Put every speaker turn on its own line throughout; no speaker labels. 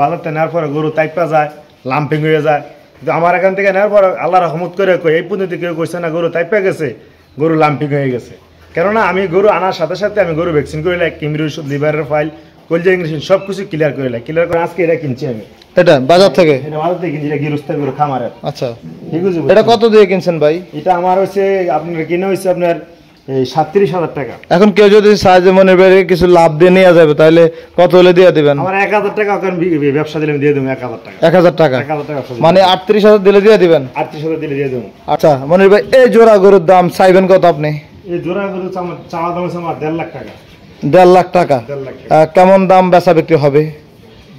বাজারতে নেওয়ার পরে গরু তাইপা যায়, লাম্পিং হয়ে যায়। কিন্তু আমার এখান থেকে নেওয়ার পর আল্লাহ রহমত করে এই পদ্ধতি কেউ কইছে না গরু তাইপা গেছে, গরু লাম্পিং হয়ে গেছে। কেননা আমি গরু আনার সাথে সাথে আমি গরু ভ্যাকসিন করে লাই, কিমির ওষুধ, লিভারের ফাইল, কলজা ইঞ্জেকশন সব কিছু ক্লিয়ার করে লাই। ক্লিয়ার করে আজকে এটা কিনছি আমি।
এটা বাজার থেকে?
এটা বাজার থেকে কিনছি, এটা গৃহস্থের গরু খামারের।
আচ্ছা,
ঠিক আছে।
এটা কত দিয়ে কিনছেন ভাই?
এটা আমার হচ্ছে আপনার কিনে হয়েছে আপনার 37,000 টাকা।
এখন কেউ যদি সাহায্য মনের বাইরে কিছু লাভ দিয়ে নেওয়া যাবে তাহলে কত হলে দিয়ে দিবেন?
আমার 1,000 টাকা ব্যবসা দিলে আমি দিয়ে দেবো। 1,000 টাকা।
1,000 টাকা মানে 38,000 দিলে দিয়ে দিবেন?
38,000 দিলে দিয়ে দেবো।
আচ্ছা মনির ভাই, এই জোড়া গরুর দাম চাইবেন কত আপনি?
এই জোড়া গরু চাওয়া দাম হচ্ছে আমার 1.5 লাখ টাকা।
1.5 লাখ টাকা? কেমন দাম বেচা বিক্রি হবে?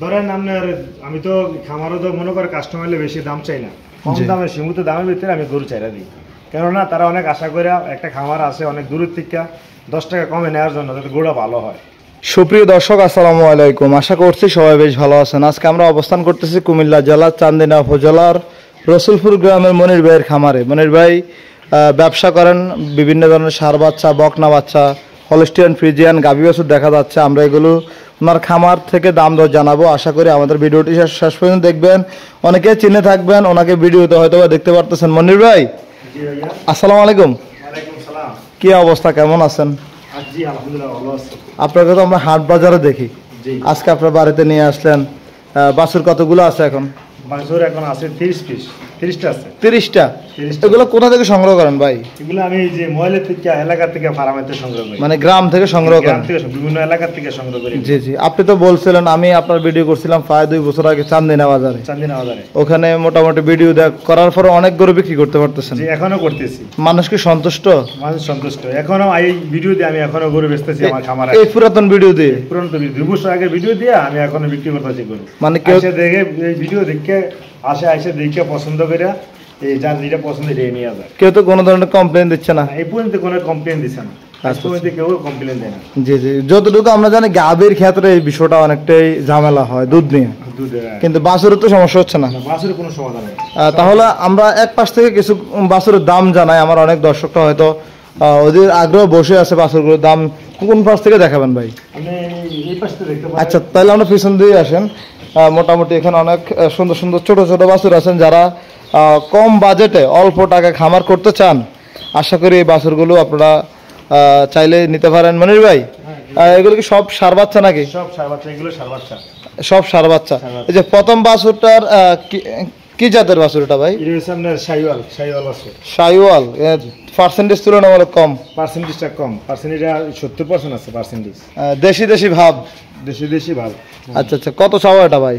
ধরেন আপনার আমি তো খামারও তো মনে করে কাস্টমারলে বেশি দাম চাই না, কম দামে সীমিত দামের ভিতরে আমি গরু চাইরা দিই। কেননা তারা অনেক আশা করে একটা খামার আছে অনেক দূরের থেকে 10 টাকা কমে নেওয়ার জন্য, যাতে গরুটা ভালো হয়।
সুপ্রিয় দর্শক, আসসালামু আলাইকুম। আশা করছি সবাই বেশ ভালো আছেন। আজকে আমরা অবস্থান করতেছি কুমিল্লা জেলার চান্দিনা উপজেলার রসুলপুর গ্রামের মনির ভাইয়ের খামারে। মনির ভাই ব্যবসা করেন বিভিন্ন ধরনের সার বাচ্চা, বকনা বাচ্চা, হলস্টিয়ান, ফ্রিজিয়ান, গাভী বাছুর দেখা যাচ্ছে। আমরা এগুলো ওনার খামার থেকে দাম দর জানাবো। আশা করি আমাদের ভিডিওটি শেষ পর্যন্ত দেখবেন। অনেকে চিনে থাকবেন, ওনাকে ভিডিওতে হয়তো দেখতে পারতেছেন। মনির ভাই আসসালামু আলাইকুম। কি অবস্থা, কেমন আছেন? আপনাকে তো আমরা হাট বাজারে দেখি, আজকে আপনার বাড়িতে নিয়ে আসলেন। বাছুর কতগুলো আছে এখন?
বাছুর এখন আছে 30 পিস। 30টা আছে।
30টা? এগুলো কোথা থেকে সংগ্রহ করেন ভাই?
এগুলো আমি যে ময়লা থেকে, এলাকা থেকে, ফার্মের থেকে সংগ্রহ করি।
মানে গ্রাম থেকে সংগ্রহ করেন?
বিভিন্ন এলাকা থেকে সংগ্রহ করি।
জি জি। আপনি তো বলছিলেন, আমি আপনার ভিডিও করছিলাম প্রায় 2 বছর আগে চান্দিনা বাজারে।
চান্দিনা বাজারে
ওখানে মোটামুটি ভিডিও করার পরে অনেক গরু বিক্রি করতে পারতেছেন।
জি, এখনো করতেছি।
মানুষ কি সন্তুষ্ট? মানুষ
সন্তুষ্ট। এখনো এই ভিডিও দিয়ে আমি এখনো গরু বেচতেছি আমার খামারে।
এই পুরাতন ভিডিও দিয়ে?
পুরাতন ভিডিও, 2 বছর আগের ভিডিও দিয়ে আমি এখনো বিক্রি করতেছি গরু।
মানে কেউ
দেখে এই ভিডিও দেখে আসে দেখে পছন্দ করে এই যার যেটা পছন্দ এটা নিয়ে যায়।
কেউ তো কোনো ধরনের কমপ্লেন দিচ্ছে না? এই
পর্যন্ত কোনো কমপ্লেন দিচ্ছে না। কেউ কমপ্লেন দেয় না।
জি জি। যতটুকু আমরা জানি গাভীর ক্ষেত্রে এই বিষয়টা অনেকটাই ঝামেলা হয় দুধ নিয়ে, কিন্তু বাছুরের তো সমস্যা হচ্ছে না।
বাছুরের কোনো সমাধান নেই।
তাহলে আমরা এক পাশ থেকে কিছু বাছুরের দাম জানাই। আমার অনেক দর্শকরা হয়তো ওদের আগ্রহ বসে আছে বাছুরগুলোর দাম। কোন পাশ থেকে দেখাবেন ভাই? আচ্ছা, তাহলে আমরা পিছন দিয়ে আসেন। মোটামুটি এখানে অনেক সুন্দর সুন্দর ছোট ছোট বাছুর আছেন। যারা কম বাজেটে অল্প টাকা খামার করতে চান, আশা করি এই বাছুরগুলো আপনারা চাইলে নিতে পারেন। মনির ভাই, এগুলো কি সব সার বাচ্চা নাকি?
সব সার বাচ্চা। এগুলো সার বাচ্চা।
সব সার বাচ্চা। এই যে প্রথম বাছুরটার কি জাতের বাছুর এটা ভাই?
শাহিওয়াল। শাহিওয়াল আছে।
শাহিওয়াল পার্সেন্টেজ তুলনামূলক কম?
পার্সেন্টেজটা কম। পার্সেন্টেজটা 70% আছে পার্সেন্টেজ।
দেশি দেশি ভাব?
দেশি ভাব।
আচ্ছা আচ্ছা। কত চাওয়া এটা ভাই?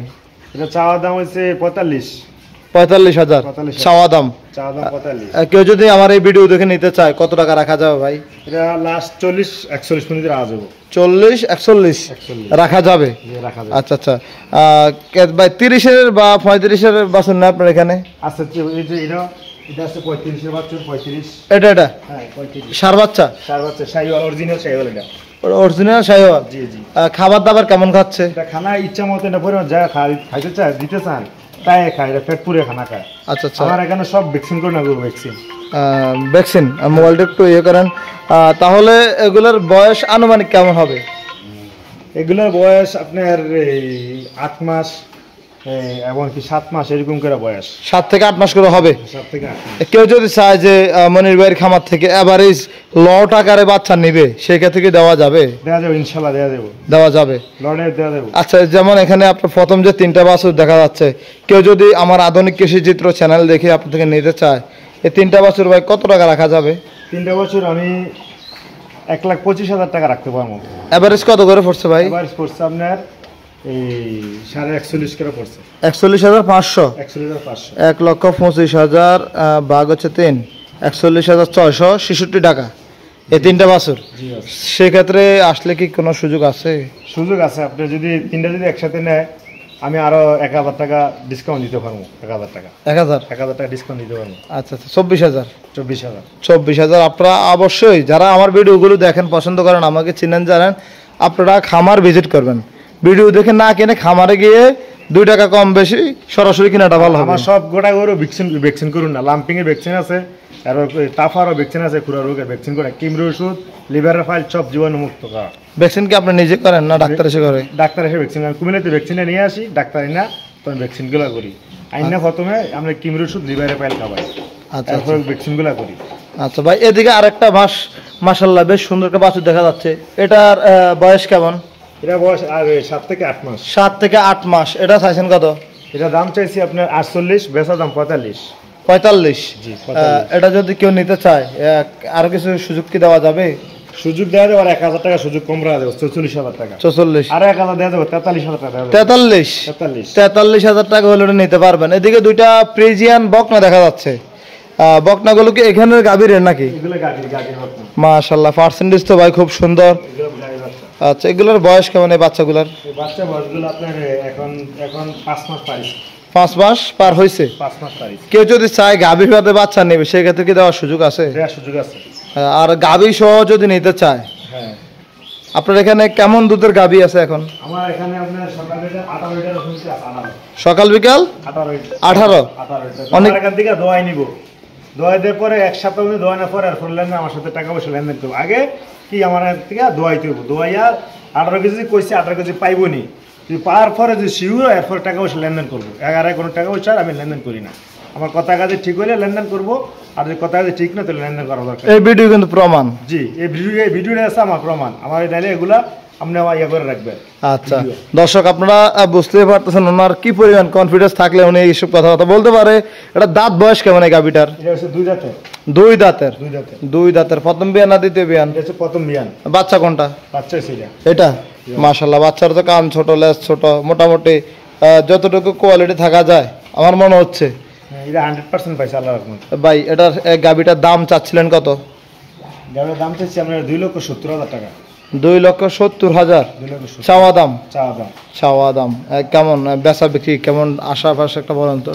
এটা চাওয়া দাম হচ্ছে
45,000 চাওয়া দাম।
চাওয়া দাম 45।
কেউ যদি আমার এই ভিডিও দেখে নিতে চায় কত টাকা রাখা যাবে ভাই?
এটা লাস্ট 40-41 পর্যন্ত রাখা যাবে।
40-41 রাখা যাবে? আচ্ছা আচ্ছা। ভাই 30-এর বা 35-এর বাছুর না আপনার এখানে?
আচ্ছা, এটা আছে 35-এর বাছুর। 35।
এটা
হ্যাঁ 35
সার বাচ্চা।
সার বাচ্চা শাহিওয়াল, অরিজিনাল শাহিওয়াল। এটা
অরিজিনাল শাহিওয়াল।
জি জি।
খাবার দাবার কেমন খাচ্ছে?
এটা খানা ইচ্ছা মতো না পরিমাণ যা খাইতে চায় দিতে চান তাই খায়। এটা পেট পুরে খানা খায়। আচ্ছা আচ্ছা। আমার এখানে সব ভ্যাকসিন করে না গরু
ভ্যাকসিন। মোবাইলটা একটু ইয়ে করেন। তাহলে এগুলোর বয়স আনুমানিক কেমন হবে?
এগুলোর বয়স আপনার 8 মাস এবং কি 7 মাস এরকম করে বয়স।
7 থেকে 8 মাস করে হবে?
7 থেকে 8 মাস।
কেউ যদি চায় যে মনির ভাইয়ের খামার থেকে এভারেজ লট আকারে বাচ্চা নিবে, সেক্ষেত্রে কি দেওয়া যাবে?
দেওয়া যাবে, ইনশাআল্লাহ
দেওয়া যাবে।
লটে দেওয়া যাবে।
আচ্ছা, যেমন এখানে আপনার প্রথম যে 3টা বাছুর দেখা যাচ্ছে, কেউ যদি আমার আধুনিক কৃষি চিত্র চ্যানেল দেখে আপনার থেকে নিতে চায়, এই 3টা বাছুর ভাই কত টাকা রাখা যাবে?
3টা বাছুর আমি 1,25,000 টাকা রাখতে পারবো।
এভারেজ কত করে পড়ছে ভাই?
এভারেজ পড়ছে আপনার এই 41.5 করে পড়ছে।
41,500?
41,500।
1,25,000 ভাগ হচ্ছে 3, 41,666 টাকা এই 3টা বাছুর। সেক্ষেত্রে আসলে কি কোনো সুযোগ আছে?
সুযোগ আছে। আপনি যদি 3টা যদি একসাথে নেয়, আমি আরো 1,000 টাকা ডিসকাউন্ট দিতে পারবো। 1,000 টাকা। 1,000 টাকা ডিসকাউন্ট দিতে পারবো।
আচ্ছা আচ্ছা। 24,000?
24,000।
আপনারা অবশ্যই যারা আমার ভিডিওগুলো দেখেন, পছন্দ করেন, আমাকে চিনেন, জানেন, আপনারা খামার ভিজিট করবেন। ভিডিও দেখে না কিনে খামারে গিয়ে 2 টাকা কম বেশি সরাসরি কিনাটা ভালো হবে।
আমার সব গোটা গরু ভ্যাকসিন করুন না। লাম্পিং এর ভ্যাকসিন আছে, আর তাফারও ভ্যাকসিন আছে, খুরা রোগের ভ্যাকসিন করে, কিমরি ওষুধ, লিভারের ফাইল সব জীবাণুমুক্ত করা।
ভ্যাকসিন কি আপনি নিজে করেন না ডাক্তার এসে করে?
ডাক্তার এসে ভ্যাকসিন, আমি কুমিল্লাতে ভ্যাকসিনটা নিয়ে আসি, ডাক্তার না তখন ভ্যাকসিনগুলো করি। আইনা প্রথমে আমরা কিমরি ওষুধ, লিভারের ফাইল খাওয়াই,
আচ্ছা
তারপরে ভ্যাকসিনগুলো করি।
আচ্ছা ভাই, এদিকে আরেকটা মাস মাশাআল্লাহ বেশ সুন্দর একটা বাছুর দেখা যাচ্ছে, এটার বয়স কেমন?
এটা বয়স আর 7 থেকে 8 মাস।
7 থেকে 8 মাস। এটা চাইছেন কত?
এটা দাম চাইছি আপনার 48, বেচা দাম 45।
45?
জি, 45।
এটা যদি কেউ নিতে চায় আরো কিছু সুযোগ কি দেওয়া যাবে?
সুযোগ দেওয়া যাবে, আর 1000 টাকা সুযোগ কম রাখা যাবে, 44,000 টাকা।
44?
আর 1000 দেওয়া যাবে, 43,000 টাকা দেওয়া যাবে।
43? 43,000 টাকা হলে ওটা নিতে পারবেন। এদিকে দুইটা প্রেজিয়ান বকনা দেখা যাচ্ছে, বকনাগুলো কি এখানের গাভীরের নাকি?
এগুলো গাভীর বকনা।
মাশাআল্লাহ, পার্সেন্টেজ তো ভাই খুব সুন্দর।
এগুলো গাভীর বাচ্চা।
আচ্ছা, এগুলোর বয়স কেমন এই বাচ্চাগুলোর?
এই বাচ্চা বয়সগুলো আপনার এখন 5 মাস পারিস।
5 মাস পার হয়েছে?
5 মাস পারিস।
কেউ যদি চায় গাভীর বাদে বাচ্চা নেবে সেক্ষেত্রে কি দেওয়ার সুযোগ আছে?
দেওয়ার সুযোগ আছে।
আর গাভী সহ যদি নিতে চায়,
হ্যাঁ।
আপনার এখানে কেমন দুধের গাভী আছে এখন?
আমার এখানে আপনার সকাল থেকে 18 লিটার ওষুধ আছে, 18।
সকাল বিকাল 18?
অনেক এখান থেকে দোয়াই নিব, দোয়াই দেওয়ার পরে 1 সপ্তাহ দোয়াই নেওয়ার পরে আর ফুললেন না, আমার সাথে টাকা পয়সা লেনদেন করবো। আগে কি আমার থেকে দোয়াইতে হইব, দোয়াইয়া 18 কেজি কইছে, 18 কেজি পাইবো নি, যদি পাওয়ার পরে যদি শিউর এরপরে টাকা পয়সা লেনদেন করবো। এগারায় কোনো টাকা পয়সা আমি লেনদেন করি না, আমার কথা কাজে ঠিক হলে লেনদেন করবো, আর যদি কথা কাজে ঠিক না তাহলে লেনদেন করা দরকার।
এই ভিডিও কিন্তু প্রমাণ।
জি, এই ভিডিওটা আছে আমার প্রমাণ, আমার নাইলে এগুলা আপনি আমার ইয়ে করে রাখবেন।
আচ্ছা দর্শক, আপনারা বুঝতে পারতেছেন ওনার কি পরিমাণ কনফিডেন্স থাকলে উনি এইসব কথাবার্তা বলতে পারে। এটা দাঁত বয়স কেমন এই গাভীটার?
এটা হচ্ছে 2 দাঁতের।
2 দাঁতের?
2 দাঁতের।
2 দাঁতের। প্রথম বিয়ান না দ্বিতীয় বিয়ান?
এটা হচ্ছে প্রথম বিয়ান।
বাচ্চা কোনটা?
বাচ্চা সেটা।
এটা? মাশাআল্লাহ, বাচ্চার তো কান ছোট, লেজ ছোট, মোটামুটি যতটুকু কোয়ালিটি থাকা যায় আমার মনে হচ্ছে।
এটা 100% পাইছে আল্লাহর রহমতে।
ভাই এটার গাভীটার দাম চাচ্ছিলেন কত?
গাভীর দাম চাইছি আপনার 2,70,000 টাকা।
2,70,000
2,70,000
চাওয়া দাম?
চাওয়া দাম।
চাওয়া দাম। কেমন বেচা বিক্রি কেমন আশাপাশে একটা বলেন তো?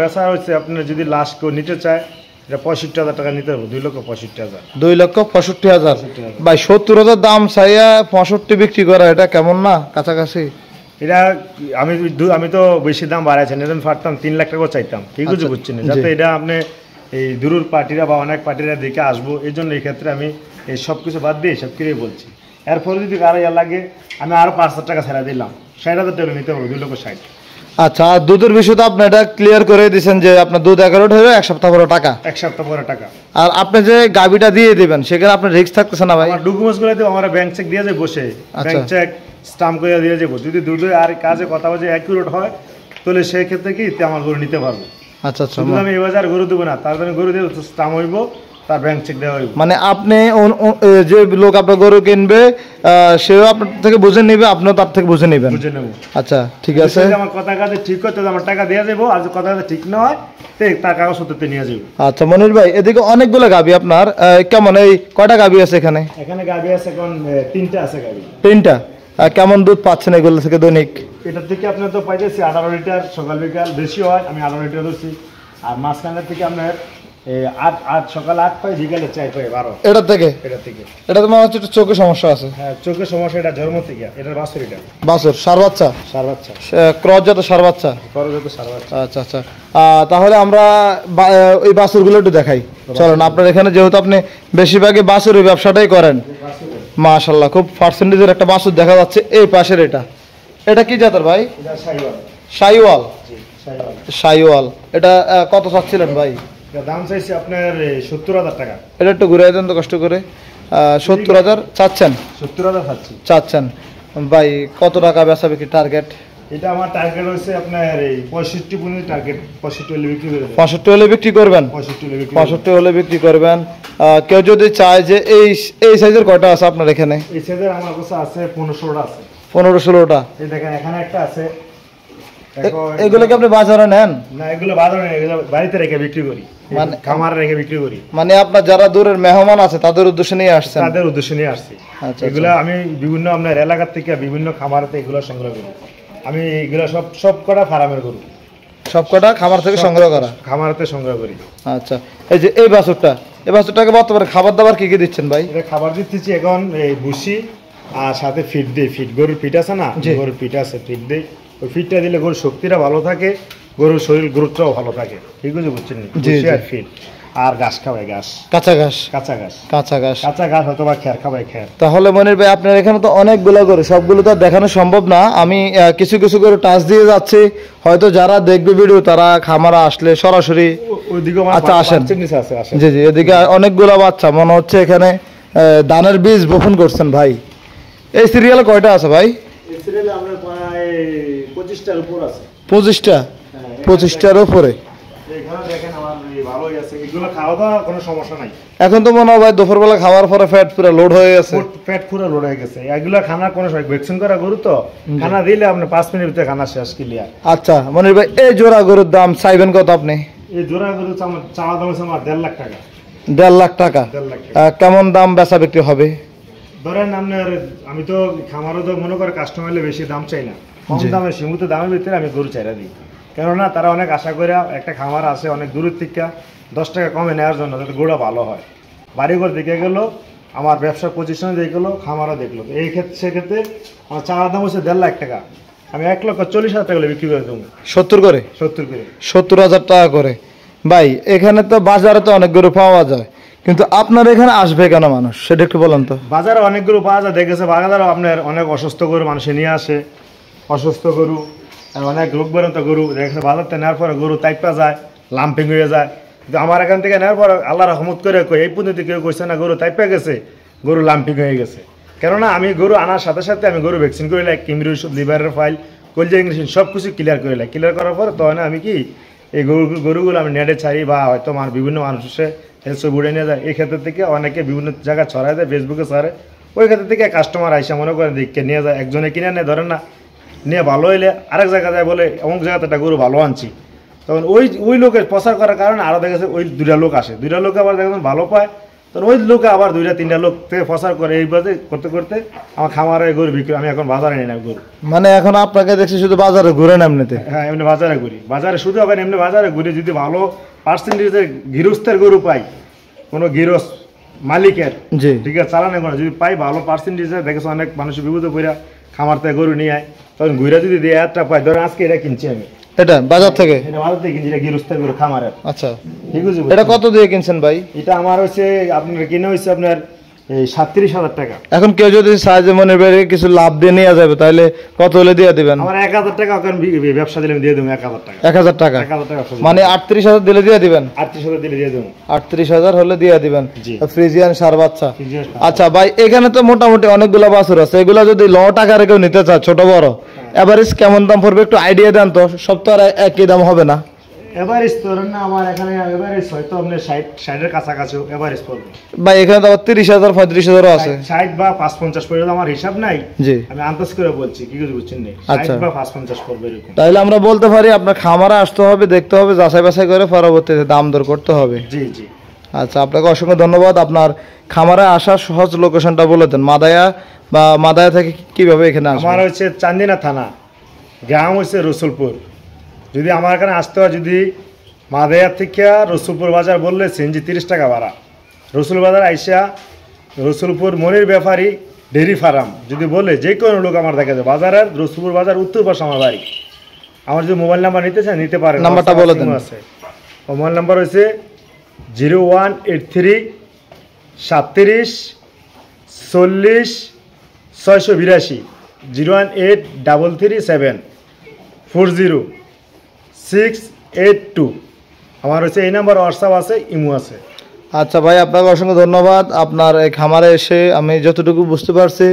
বেচা হচ্ছে আপনার যদি লাস্ট কেউ নিতে চায়, এটা 65,000 টাকা নিতে হবে। 2,65,000।
2,65,000? ভাই 70,000 দাম চাইয়া 65 বিক্রি করা, এটা কেমন না কাছাকাছি?
এটা আমি তো বেশি দাম বাড়াইছেন, এটা আমি পারতাম 3 লাখ টাকা চাইতাম, ঠিক আছে, বুঝছেন, যাতে এটা আপনি এই দূরের পার্টিরা বা অনেক পার্টিরা দেখে আসবো, এই জন্য এই ক্ষেত্রে আমি এই সব কিছু বাদ দিয়ে সব কিনে বলছি। এরপরে যদি কারো ইয়া লাগে আমি আরো 5,000 টাকা ছেড়ে দিলাম, 60,000 টাকা নিতে হবে, 2,60,000।
আচ্ছা, আর দুধের বিষয়টা আপনি এটা ক্লিয়ার করে দিয়েছেন যে আপনার দুধ 11 হয়ে 1 সপ্তাহ পরে টাকা?
1 সপ্তাহ পরে টাকা।
আর আপনি যে গাবিটা দিয়ে দিবেন সেখানে আপনার রিস্ক থাকতেছে না ভাই?
আমার ডকুমেন্টস গুলো দিয়ে আমার ব্যাংক চেক দিয়ে যায় বসে, ব্যাংক চেক স্টাম্প করে দিয়ে যাবো। যদি দুধে আর কাজে কথা বলে অ্যাকুরেট হয় তাহলে সেই ক্ষেত্রে কি আমার গরু নিতে পারবো।
আচ্ছা আচ্ছা,
শুধু আমি এবার আর গরু দেবো না, তার জন্য গরু দিয়ে স্টাম্প হইব, তার ব্যাংক চেক দেওয়া হইব।
মানে আপনি যে লোক আপনার গরু কিনবে সেও আপনার থেকে বুঝে নেবে, আপনিও তার থেকে বুঝে নেবেন।
বুঝে নেবো।
আচ্ছা ঠিক আছে,
আমার কথা কাজে ঠিক হয় তাহলে আমার টাকা দিয়ে যাবো, আর যদি কথা কাজে ঠিক না হয় তার কাগজপত্র নিয়ে যাবো।
আচ্ছা মনির ভাই, এদিকে অনেকগুলো গাবি আপনার, কেমন এই কয়টা গাবি আছে এখানে?
এখানে গাবি আছে এখন 3টা আছে গাবি।
3টা? কেমন দুধ পাচ্ছেন এগুলো থেকে দৈনিক?
এটার থেকে আপনার তো পাইতেছি 18 লিটার, সকাল বিকাল বেশি হয়, আমি 18 লিটার ধরছি। আর মাঝখানের থেকে আপনার সকাল 8 পাই, বিকালে 4 পাই 12।
এটার থেকে?
এটার থেকে।
এটা তো মনে হচ্ছে একটু চোখে সমস্যা আছে।
হ্যাঁ, চোখের সমস্যা, এটা জন্ম থেকে। এটার বাছুর, এটা
বাছুর সার বাচ্চা?
সার বাচ্চা,
ক্রস জাতের সার বাচ্চা।
খরচ হতো সার বাচ্চা।
আচ্ছা আচ্ছা, তাহলে আমরা ওই বাছুরগুলো একটু দেখাই, চলুন। আপনার এখানে যেহেতু আপনি বেশিরভাগই বাছুরের ব্যবসাটাই করেন, মাশাআল্লাহ খুব পার্সেন্টেজের একটা বাছুর দেখা যাচ্ছে এই পাশের। এটা কি জাতের ভাই?
এটা শাহিওয়াল।
শাহিওয়াল?
জি, শাহিওয়াল।
শাহিওয়াল। এটা কত চাচ্ছিলেন ভাই?
এটা দাম চাইছি আপনার 70,000 টাকা।
এটা একটু ঘুরে দেন তো কষ্ট করে। 70,000 চাচ্ছেন?
70,000
চাচ্ছেন ভাই। কত টাকা বেচা বিক্রি টার্গেট?
এটা আমার টার্গেট হচ্ছে আপনার 65 পর্যন্ত টার্গেট। 65 হলে বিক্রি করে দেব।
65 হলে বিক্রি করবেন?
65 হলে বিক্রি।
65 হলে বিক্রি করবেন। কেউ যদি চায় যে এই সাইজের কয়টা আছে আপনার এখানে?
এই সাইজের আমার কাছে আছে 15-16টা আছে।
15-16টা?
এই দেখেন এখানে একটা আছে।
এগুলো কি আপনি বাজারে নেন?
না, এগুলো বাজারে নেই, এগুলো বাড়িতে রেখে বিক্রি করি, মানে খামারে রেখে বিক্রি করি।
মানে আপনার যারা দূরের মেহমান আছে তাদের উদ্দেশ্যে নিয়ে আসছেন?
তাদের উদ্দেশ্যে নিয়ে আসছি।
আচ্ছা,
এগুলো আমি বিভিন্ন আপনার এলাকার থেকে বিভিন্ন খামারেতে এগুলো সংগ্রহ করি। আমি এগুলো সব কটা ফার্মের গরু,
সব কটা খামার থেকে সংগ্রহ করা?
খামারেতে সংগ্রহ করি।
আচ্ছা, এই যে এই বাছুরটাকে বর্তমানে খাবার দাবার কি কি দিচ্ছেন ভাই?
এটা খাবার দিতেছি এখন এই ভুসি আর সাথে ফিড দিই। গরুর ফিট আছে না, গরুর ফিট আছে, ফিট দিই। ওই ফিটটা দিলে গরুর শক্তিটা ভালো থাকে, গরুর শরীর গ্রোথটাও ভালো থাকে, ঠিক আছে, বুঝছেন? ভুসি আর ফিট। আর ঘাস খাওয়াই, ঘাস,
কাঁচা ঘাস।
কাঁচা ঘাস,
কাঁচা ঘাস।
কাঁচা ঘাস হয়তো বা খের খাওয়াই, খের।
তাহলে মনির ভাই আপনার এখানে তো অনেকগুলো গরু, সবগুলো তো আর দেখানো সম্ভব না। আমি কিছু কিছু করে টাচ দিয়ে যাচ্ছি, হয়তো যারা দেখবে ভিডিও তারা খামারে আসলে সরাসরি।
ওইদিকে
আচ্ছা আসেন।
আছে, আসেন।
জি জি, এদিকে অনেকগুলো বাচ্চা মনে হচ্ছে এখানে ধানের বীজ বপন করছেন ভাই। এই সিরিয়ালে কয়টা আছে ভাই?
এই সিরিয়ালে আমরা প্রায় 25টার উপর আছে।
25টা? 25টার উপরে।
এখানে দেখেন আমার ভালোই আছে, এগুলো খাওয়া দাওয়া কোনো সমস্যা নাই।
এখন তো মনে হয় ভাই দুপুরবেলা খাওয়ার পরে ফ্যাট পুরো লোড হয়ে গেছে।
পেট পুরো লোড হয়ে গেছে। এগুলো খানা কোনো সময় ভ্যাকসিন করা গরু তো, খানা দিলে আপনি 5 মিনিটের ভিতরে খানা শেষ, ক্লিয়ার।
আচ্ছা মনির ভাই, এই জোড়া গরুর দাম চাইবেন কত আপনি?
এই জোড়া গরু চাওয়া দাম হচ্ছে আমার 1.5 লাখ টাকা।
1.5 লাখ টাকা?
1.5 লাখ টাকা।
কেমন দাম বেচা বিক্রি হবে?
ধরেন আপনার, আমি তো খামারও তো মনে করে কাস্টমারলে বেশি দাম চাই না, কম দামে সীমিত দামের ভিতরে আমি গরু চাইরা দিই। কেননা তারা অনেক আশা করে একটা খামার আসে অনেক দূরের থেকে 10 টাকা কমে নেওয়ার জন্য, যাতে গরুটা ভালো হয়। বাড়িঘর দেখে গেল, আমার ব্যবসার পজিশনে দেখে গেলো, খামারও দেখলো। এই ক্ষেত্রে সেক্ষেত্রে আমার চাওয়ার দাম হচ্ছে 1.5 লাখ টাকা। আমি 1,40,000 টাকা বিক্রি করে দেবো।
70 করে?
70 করে।
70,000 টাকা করে। ভাই এখানে তো বাজারে তো অনেক গরু পাওয়া যায়, কিন্তু আপনার এখানে আসবে কেন মানুষ, সেটা একটু বলেন তো।
বাজারে অনেক গরু পাওয়া যায়, দেখেছে বাজারে আপনার অনেক অসুস্থ গরু মানুষে নিয়ে আসে, অসুস্থ গরু আর অনেক রোগ বেরন্ত গরু দেখেছে। বাজার থেকে নেওয়ার পরে গরু তাইপা যায়, লাম্পিং হয়ে যায়। কিন্তু আমার এখান থেকে নেওয়ার পর আল্লাহ রহমত করে এই পর্যন্ত কেউ কইছে না গরু তাইপা গেছে, গরু লাম্পিং হয়ে গেছে। কেননা আমি গরু আনার সাথে সাথে আমি গরু ভ্যাকসিন করে লাই, কিমির ওষুধ, লিভারের ফাইল, কলজা ইঞ্জেকশন সব কিছু ক্লিয়ার করে লাই। ক্লিয়ার করার পরে তখন আমি কি এই গরুগুলো আমি নেটে ছাড়ি, বা হয়তো বিভিন্ন মানুষের ছবি উড়ে নিয়ে যায়। এই ক্ষেত্রে থেকে অনেকে বিভিন্ন জায়গায় ছড়ায় দেয়, ফেসবুকে ছাড়ে। ওই ক্ষেত্রে থেকে কাস্টমার আইসা মনে করেন দেখে নিয়ে যায়, একজনে কিনে নেয়, ধরেন না নিয়ে ভালো হইলে আরেক জায়গায় যায় বলে অমুক জায়গাতে একটা গরু ভালো আনছি, তখন ওই লোকের প্রচার করার কারণে আরও দেখা যাচ্ছে ওই 2টা লোক আসে, 2টা লোক আবার দেখবেন ভালো পায়, তখন ওই লোকে আবার 2টা-3টা লোক থেকে প্রচার করে। এইভাবে করতে করতে আমার খামারে গরু বিক্রি, আমি এখন বাজারে নিই না গরু।
মানে এখন আপনাকে দেখছি শুধু বাজারে ঘুরে না এমনিতে?
হ্যাঁ, এমনি বাজারে ঘুরি, বাজারে শুধু আবার এমনি বাজারে ঘুরি। যদি ভালো পার্সেন্টেজের গৃহস্থের গরু পাই, কোনো গৃহস্থ মালিকের,
জি
ঠিক আছে, চালানো করে যদি পাই ভালো পার্সেন্টেজে, দেখেছো অনেক মানুষের বিপদে পড়া খামার থেকে গরু নিয়ে আয়, তখন ঘুরে যদি দিয়ে একটা পাই, ধরেন আজকে এটা কিনছি আমি,
এটা বাজার থেকে?
এটা বাজার থেকে কিনছি, এটা গৃহস্থের গরু খামারের।
আচ্ছা,
ঠিক আছে।
এটা কত দিয়ে কিনছেন ভাই?
এটা আমার হচ্ছে আপনার কিনে হচ্ছে আপনার এই 37,000 টাকা।
এখন কেউ যদি সাহায্য মনে করে কিছু লাভ দিয়ে নিয়ে যাবে, তাহলে কত হলে দিয়ে দিবেন?
আমার 1,000 টাকা ওখানে ব্যবসা দিলে আমি দিয়ে দেবো। 1,000 টাকা?
1,000 টাকা?
1,000 টাকা
মানে 38,000 দিলে দিয়ে দিবেন?
38,000 দিলে দিয়ে দেবো।
38,000 হলে দিয়ে দিবেন।
জি।
ফ্রিজিয়ান সার বাচ্চা।
ফ্রিজিয়ান সার।
আচ্ছা ভাই, এখানে তো মোটামুটি অনেকগুলো বাছুর আছে, এগুলো যদি ল টাকার কেউ নিতে চায় ছোট বড়, এভারেজ কেমন দাম পড়বে একটু আইডিয়া দেন তো। সব তো আর একই দাম হবে না।
এভারেজ ধরেন না আমার এখানে এভারেজ হয়তো আপনার 60-60-এর কাছাকাছি এভারেজ পড়বে
ভাই। এখানে তো আবার 30,000 35,000 আছে।
60 বা 550 পর্যন্ত আমার হিসাব নাই।
জি,
আমি আন্দাজ করে বলছি, কি করে বুঝছেন না,
আচ্ছা।
60 বা 550 পড়বে এরকম।
তাইলে আমরা বলতে পারি আপনার খামারে আসতে হবে, দেখতে হবে, যাচাই বাছাই করে পরবর্তীতে দাম দর করতে হবে।
জি জি।
আচ্ছা, আপনাকে অসংখ্য ধন্যবাদ। আপনার খামারে আসার সহজ লোকেশনটা বলে দেন। মাদায়া বা মাদায়া থেকে কিভাবে এখানে আসবেন?
আমার হচ্ছে চান্দিনা থানা, গ্রাম হচ্ছে রসুলপুর। যদি আমার এখানে আসতে হয়, যদি মাদায়ার থেকে রসুলপুর বাজার বললে সিএনজি 30 টাকা ভাড়া। রসুল বাজার আইসা রসুলপুর মনির ব্যাপারী ডেরি ফার্ম যদি বলে, যে কোনো লোক আমার দেখা যায়। বাজারের রসুলপুর বাজার উত্তর পাশে আমার বাড়ি। আমার যদি মোবাইল নাম্বার নিতে চান নিতে পারেন।
নাম্বারটা বলে দেন।
আছে মোবাইল নাম্বার হচ্ছে 0183 37 40 682 01833 740 682। আমার হচ্ছে এই নাম্বার, হোয়াটসঅ্যাপ আছে, ইমো আছে।
আচ্ছা ভাই, আপনাকে অসংখ্য ধন্যবাদ। আপনার এই খামারে এসে আমি যতটুকু বুঝতে পারছি,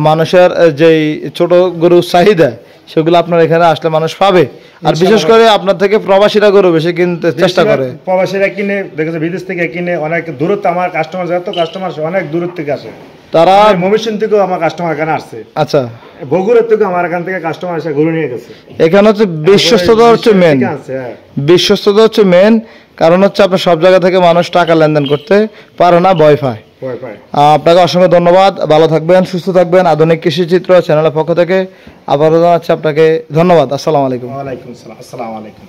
মানুষের যেই ছোট গরুর চাহিদা সেগুলো আপনার এখানে আসলে মানুষ পাবে। আর বিশেষ করে আপনার থেকে প্রবাসীরা গরু বেশি কিনতে চেষ্টা করে।
প্রবাসীরা কিনে, দেখেছে বিদেশ থেকে কিনে, অনেক দূরত্ব আমার কাস্টমার, যত কাস্টমার অনেক দূর থেকে আসে।
তারা
ময়মনসিংহ থেকেও আমার কাস্টমার এখানে আসছে।
আচ্ছা,
বগুড়ার থেকে আমার এখান থেকে কাস্টমার এসে গরু নিয়ে গেছে।
এখানে হচ্ছে বিশ্বস্ততা হচ্ছে মেন। বিশ্বস্ততা হচ্ছে মেন, কারণ হচ্ছে আপনার সব জায়গা থেকে মানুষ টাকা লেনদেন করতে পারে না, ভয় পায়। আপনাকে অসংখ্য ধন্যবাদ। ভালো থাকবেন, সুস্থ থাকবেন। আধুনিক কৃষি চিত্র চ্যানেলের পক্ষ থেকে আবারও জানাচ্ছি আপনাকে ধন্যবাদ। আসসালামু আলাইকুম।
ওয়ালাইকুম আসসালাম। আসসালামু আলাইকুম।